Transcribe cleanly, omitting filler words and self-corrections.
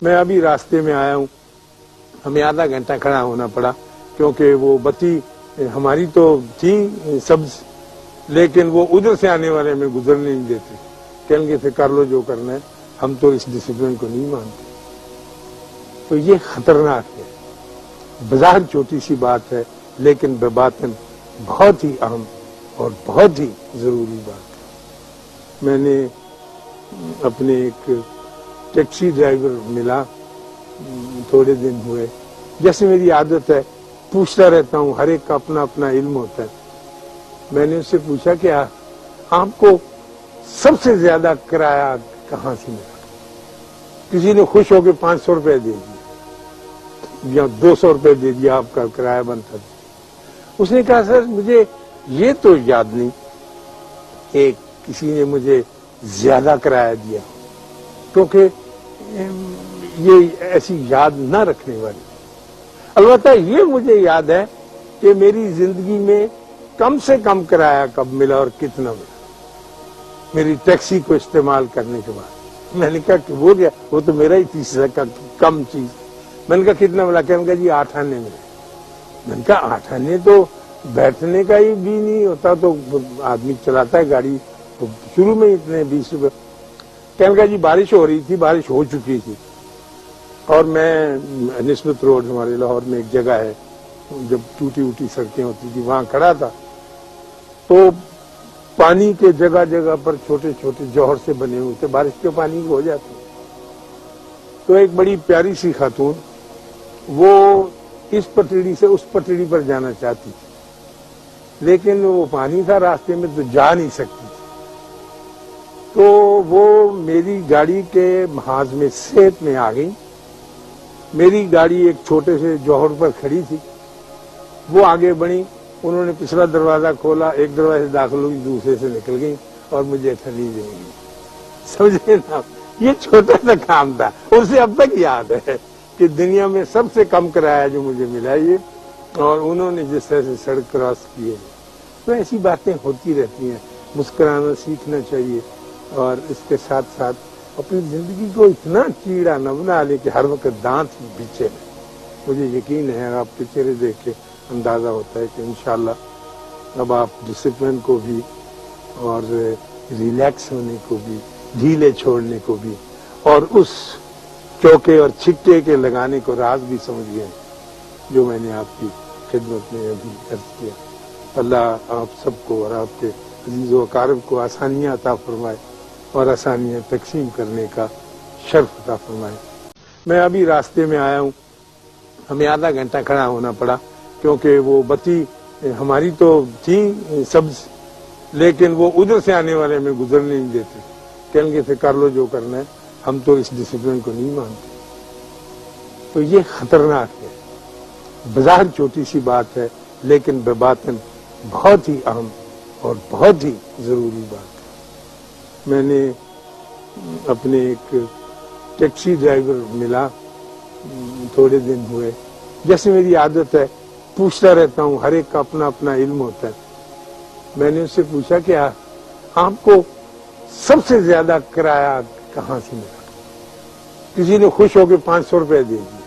میں ابھی راستے میں آیا ہوں، ہمیں آدھا گھنٹہ کھڑا ہونا پڑا کیونکہ وہ بتی ہماری تو تھی سبز، لیکن وہ ادھر سے آنے والے میں گزرنے نہیں دیتے، کہیں گے کر لو جو کرنا ہے، ہم تو اس ڈسپلن کو نہیں مانتے۔ تو یہ خطرناک ہے، بظاہر چھوٹی سی بات ہے لیکن بباطن بہت ہی اہم اور بہت ہی ضروری بات ہے۔ میں نے اپنے ایک ٹیکسی ڈرائیور ملا، تھوڑے دن ہوئے، جیسے میری عادت ہے پوچھتا رہتا ہوں، ہر ایک کا اپنا اپنا علم ہوتا ہے۔ میں نے اس سے پوچھا کہ آپ کو سب سے زیادہ کرایہ کہاں سے ملا؟ کسی نے خوش ہو کے 500 روپے دے دیا یا 200 روپے دے دیا، آپ کا کرایہ بنتا تھا۔ اس نے کہا سر مجھے یہ تو یاد نہیں کہ کسی نے مجھے زیادہ کرایہ دیا، کیونکہ یہ ایسی یاد نہ رکھنے والی۔ البتہ یہ مجھے یاد ہے کہ میری زندگی میں کم سے کم کرایہ کب ملا اور کتنا ملا، میری ٹیکسی کو استعمال کرنے کے بعد۔ میں نے کہا کہ وہ تو میرا ہی تیسرا کم چیز۔ میں نے کہا کتنا ملا؟ کہنے کا جی 8 آنے ملے۔ میں نے کہا 8 آنے تو بیٹھنے کا ہی بھی نہیں ہوتا، تو آدمی چلاتا ہے گاڑی، تو شروع میں اتنے 20 روپے۔ کہنے کا جی بارش ہو رہی تھی، بارش ہو چکی تھی، اور میں نسبت روڈ ہمارے لاہور میں ایک جگہ ہے، جب ٹوٹی اوٹی سڑکیں ہوتی تھی وہاں کھڑا تھا، تو پانی کے جگہ جگہ پر چھوٹے چھوٹے جوہر سے بنے ہوئے تھے، بارش کے پانی ہو جاتے۔ تو ایک بڑی پیاری سی خاتون، وہ اس پٹڑی سے اس پٹڑی پر جانا چاہتی تھی، لیکن وہ پانی تھا راستے میں تو جا نہیں سکتی تھی۔ تو وہ میری گاڑی کے محاذ میں صحت میں آ گئی۔ میری گاڑی ایک چھوٹے سے جوہر پر کھڑی تھی، وہ آگے بڑھی، انہوں نے پچھلا دروازہ کھولا، ایک دروازے سے داخل ہوئی، دوسرے سے نکل گئی اور مجھے ٹھنڈی دے گئی۔ سمجھے نا، یہ چھوٹا سا کام تھا، اسے اب تک یاد ہے کہ دنیا میں سب سے کم کرایہ جو مجھے ملا یہ، اور انہوں نے جس طرح سے سڑک کراس کی ہے۔ تو ایسی باتیں ہوتی رہتی ہیں، مسکرانا سیکھنا چاہیے، اور اس کے ساتھ ساتھ اپنی زندگی کو اتنا کیڑا نہ بنا لے کہ ہر وقت دانت پیچھے میں۔ مجھے یقین ہے، آپ کے چہرے دیکھ کے اندازہ ہوتا ہے کہ انشاءاللہ اب آپ ڈسپلن کو بھی اور ریلیکس ہونے کو بھی، ڈھیلے چھوڑنے کو بھی، اور اس چوکے اور چھکے کے لگانے کو راز بھی سمجھ گئے جو میں نے آپ کی خدمت میں ابھی عرض کیا۔ اللہ آپ سب کو اور آپ کے عزیز و اقارب کو آسانیاں عطا فرمائے اور آسانیاں تقسیم کرنے کا شرف عطا فرمائے۔ میں ابھی راستے میں آیا ہوں، ہمیں آدھا گھنٹہ کھڑا ہونا پڑا کیونکہ وہ بتی ہماری تو تھی سبز، لیکن وہ ادھر سے آنے والے میں گزرنے نہیں دیتے، کہیں گے کر لو جو کرنا ہے، ہم تو اس ڈسپلن کو نہیں مانتے۔ تو یہ خطرناک ہے، بظاہر چھوٹی سی بات ہے لیکن بباطن بہت ہی اہم اور بہت ہی ضروری بات ہے۔ میں نے اپنے ایک ٹیکسی ڈرائیور ملا، تھوڑے دن ہوئے، جیسے میری عادت ہے پوچھتا رہتا ہوں، ہر ایک کا اپنا اپنا علم ہوتا ہے۔ میں نے اس سے پوچھا کہ آپ کو سب سے زیادہ کرایہ کہاں سے ملا؟ کسی نے خوش ہو کے 500 روپے دے دیا